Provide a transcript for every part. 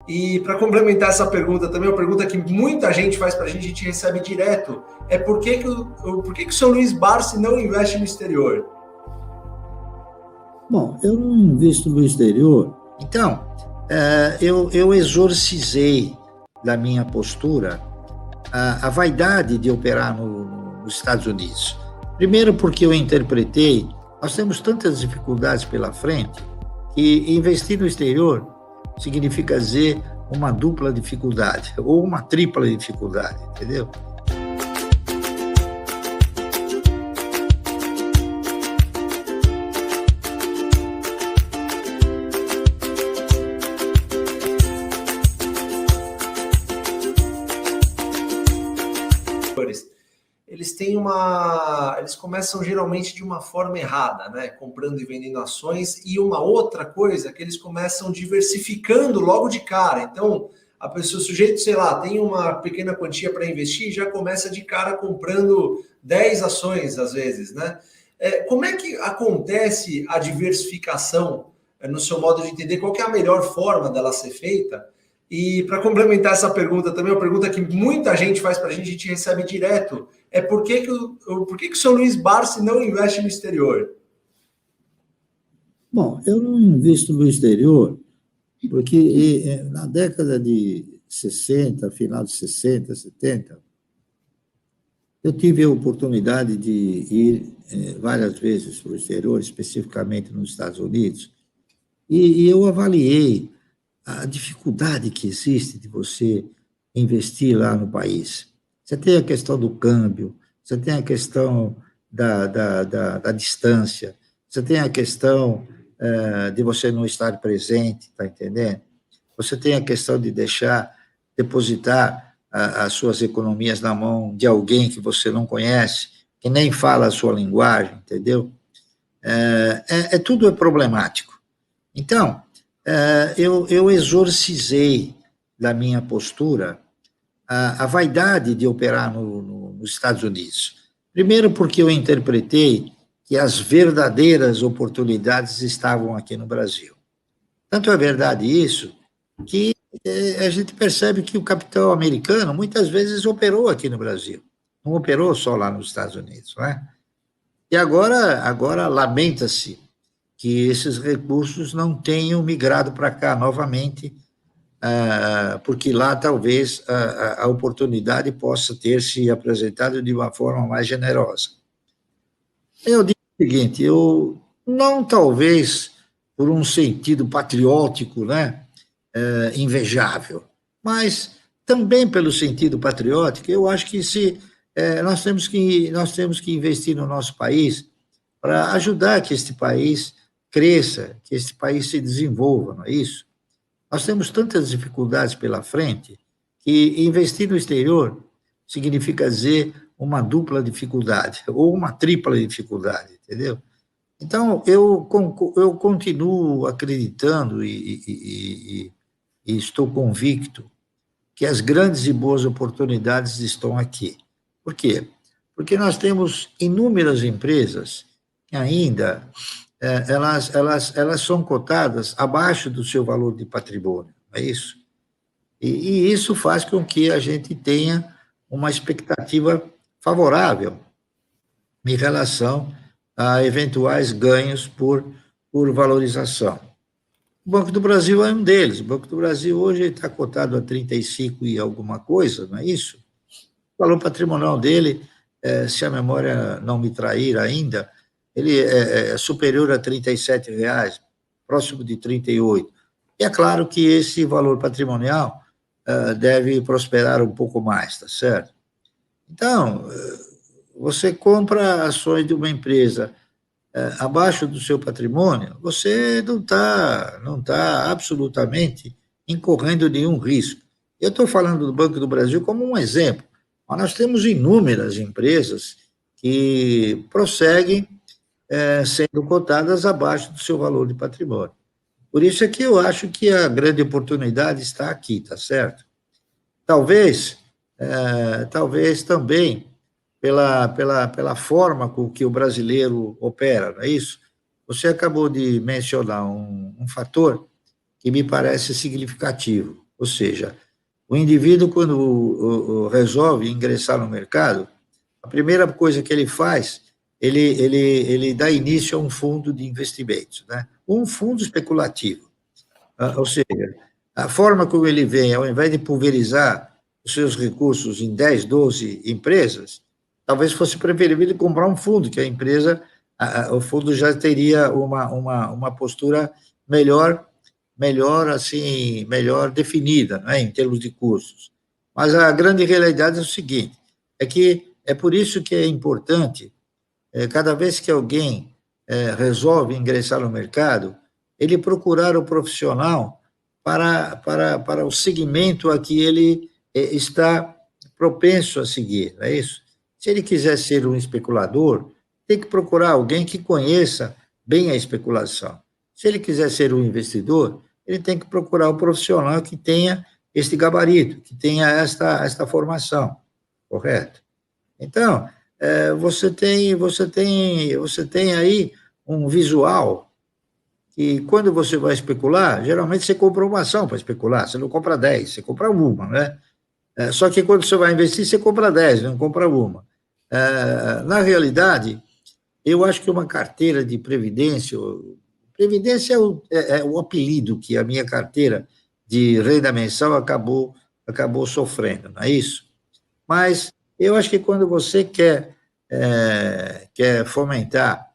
E para complementar essa pergunta também, uma pergunta que muita gente faz para a gente recebe direto, é por que o São Luís Barsi não investe no exterior? Bom, eu não invisto no exterior. Então, eu exorcizei da minha postura a vaidade de operar nos Estados Unidos. Primeiro porque eu interpretei, nós temos tantas dificuldades pela frente, que investir no exterior significa dizer uma dupla dificuldade, ou uma tripla dificuldade, entendeu? Eles têm eles começam geralmente de uma forma errada, né? Comprando e vendendo ações, e uma outra coisa que eles começam diversificando logo de cara. Então, a pessoa, o sujeito, sei lá, tem uma pequena quantia para investir, já começa de cara comprando 10 ações, às vezes, né? Como é que acontece a diversificação, no seu modo de entender? Qual que é a melhor forma dela ser feita? E para complementar essa pergunta também, uma pergunta que muita gente faz para a gente recebe direto, é por que o São Luís Barsi não investe no exterior? Bom, eu não invisto no exterior porque na década de 60, final de 60, 70, eu tive a oportunidade de ir várias vezes para o exterior, especificamente nos Estados Unidos, e eu avaliei a dificuldade que existe de você investir lá no país. Você tem a questão do câmbio, você tem a questão da distância, você tem a questão de você não estar presente, está entendendo? Você tem a questão de depositar as suas economias na mão de alguém que você não conhece, que nem fala a sua linguagem, entendeu? Tudo é problemático. Então, eu exorcizei da minha postura a vaidade de operar nos Estados Unidos. Primeiro porque eu interpretei que as verdadeiras oportunidades estavam aqui no Brasil. Tanto é verdade isso, que a gente percebe que o capital americano muitas vezes operou aqui no Brasil, não operou só lá nos Estados Unidos, não é? E agora lamenta-se que esses recursos não tenham migrado para cá novamente, porque lá talvez a oportunidade possa ter se apresentado de uma forma mais generosa. Eu digo o seguinte, eu não talvez por um sentido patriótico, né, invejável, mas também pelo sentido patriótico, eu acho que nós temos que investir no nosso país para ajudar que este país cresça, que este país se desenvolva, não é isso? Nós temos tantas dificuldades pela frente que investir no exterior significa dizer uma dupla dificuldade ou uma tripla dificuldade, entendeu? Então, eu continuo acreditando e estou convicto que as grandes e boas oportunidades estão aqui. Por quê? Porque nós temos inúmeras empresas que ainda elas são cotadas abaixo do seu valor de patrimônio, não é isso? E isso faz com que a gente tenha uma expectativa favorável em relação a eventuais ganhos por valorização. O Banco do Brasil é um deles. O Banco do Brasil hoje está cotado a 35 e alguma coisa, não é isso? O valor patrimonial dele, se a memória não me trair ainda, ele é superior a R$ 37, próximo de 38. E é claro que esse valor patrimonial deve prosperar um pouco mais, tá certo? Então, você compra ações de uma empresa abaixo do seu patrimônio, você não tá absolutamente incorrendo nenhum risco. Eu estou falando do Banco do Brasil como um exemplo, mas nós temos inúmeras empresas que prosseguem sendo cotadas abaixo do seu valor de patrimônio. Por isso é que eu acho que a grande oportunidade está aqui, tá certo? Talvez também pela forma com que o brasileiro opera, não é isso? Você acabou de mencionar um fator que me parece significativo. Ou seja, o indivíduo, quando resolve ingressar no mercado, a primeira coisa que ele faz, ele dá início a um fundo de investimentos, né? Um fundo especulativo. Ou seja, a forma como ele vem, ao invés de pulverizar os seus recursos em 10, 12 empresas, talvez fosse preferível comprar um fundo, que a empresa, o fundo já teria uma postura melhor assim, melhor definida, né, em termos de custos. Mas a grande realidade é o seguinte, é que é por isso que é importante, cada vez que alguém resolve ingressar no mercado, ele procurar o profissional para o segmento a que ele está propenso a seguir, não é isso? Se ele quiser ser um especulador, tem que procurar alguém que conheça bem a especulação. Se ele quiser ser um investidor, ele tem que procurar um profissional que tenha este gabarito, que tenha esta formação, correto? Então, você tem aí um visual que, quando você vai especular, geralmente você compra uma ação para especular, você não compra 10, você compra uma, né? Só que quando você vai investir, você compra 10, não compra uma. Na realidade, eu acho que uma carteira de previdência, previdência é o apelido que a minha carteira de renda mensal acabou sofrendo, não é isso? Mas eu acho que quando você quer fomentar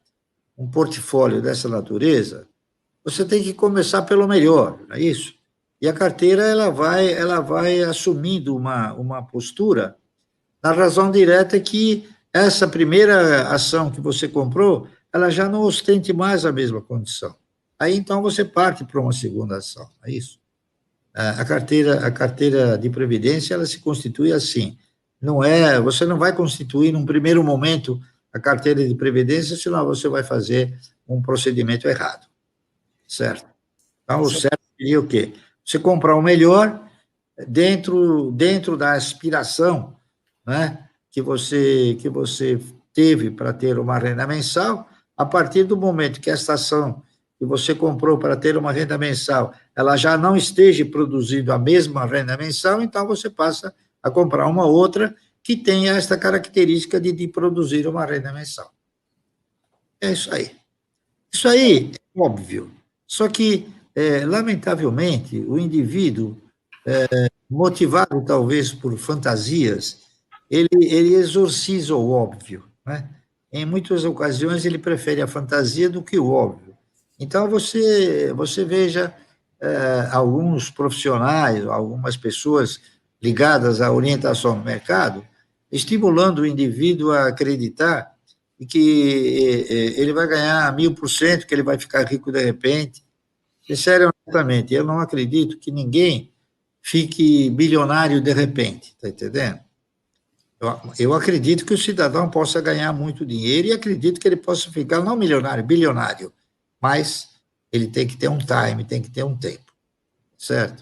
um portfólio dessa natureza, você tem que começar pelo melhor, não é isso? E a carteira ela vai assumindo uma postura na razão direta que essa primeira ação que você comprou, ela já não ostente mais a mesma condição. Aí, então, você parte para uma segunda ação, é isso? A carteira de previdência, ela se constitui assim, você não vai constituir, num primeiro momento, a carteira de previdência, senão você vai fazer um procedimento errado, certo? Então, o certo seria o quê? Você comprar o melhor dentro da aspiração, né, que você teve para ter uma renda mensal. A partir do momento que esta ação que você comprou para ter uma renda mensal, ela já não esteja produzindo a mesma renda mensal, então você passa a comprar uma outra que tenha esta característica de produzir uma renda mensal. É isso aí. Isso aí é óbvio. Só que, lamentavelmente, o indivíduo, motivado talvez por fantasias, ele exorciza o óbvio, né? Em muitas ocasiões, ele prefere a fantasia do que o óbvio. Então, você veja alguns profissionais, algumas pessoas ligadas à orientação no mercado, estimulando o indivíduo a acreditar que ele vai ganhar 1000%, que ele vai ficar rico de repente. Sincero, honestamente, eu não acredito que ninguém fique bilionário de repente, está entendendo? Eu acredito que o cidadão possa ganhar muito dinheiro e acredito que ele possa ficar, não milionário, bilionário, mas ele tem que ter um time, tem que ter um tempo, certo?